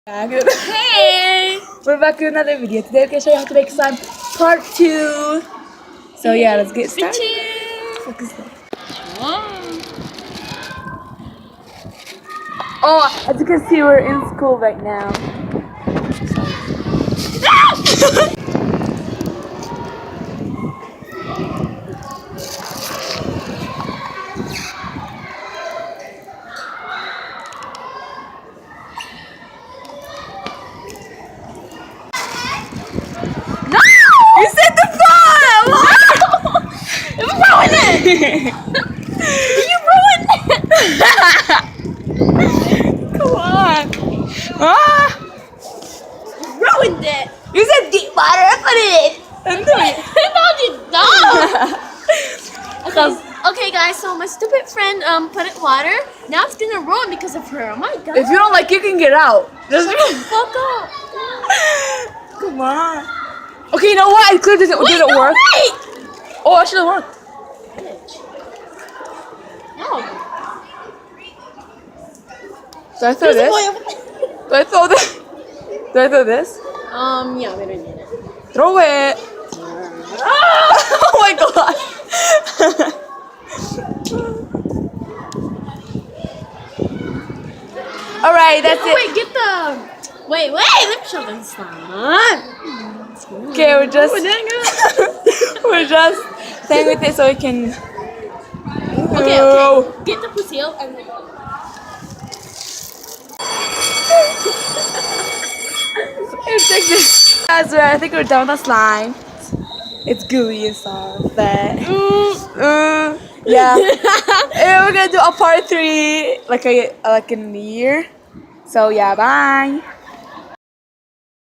Hey! We're back with another video. Today we're going to show you how to make slime part 2. So yeah, let's get started. What is that? Oh, as you can see, we're in school right now. No! You said the file! You ruined it! You ruined it! Come on. Ah! You ruined it! You said deep water. I put it in. No, you don't! Okay, guys, so my stupid friend put it water. Now it's gonna ruin because of her. Oh my god. If you don't like it, you can get out. Just Fuck up. Come on. Okay, you know what? It clearly didn't work. Wait! Oh, I should have worked. No. Do I throw this? Do I throw this? Do I throw this? Yeah, we don't need it. Throw it. Oh my god. Alright, that's it. Wait, get the... Wait, let me show them slime. Okay, we're just we're just playing with it so we can. Okay. Get the pussy out and Take this. Guys, I think we're done with the slime. It's gooey and soft, but yeah. And we're gonna do a part 3 like in a year. So yeah, bye.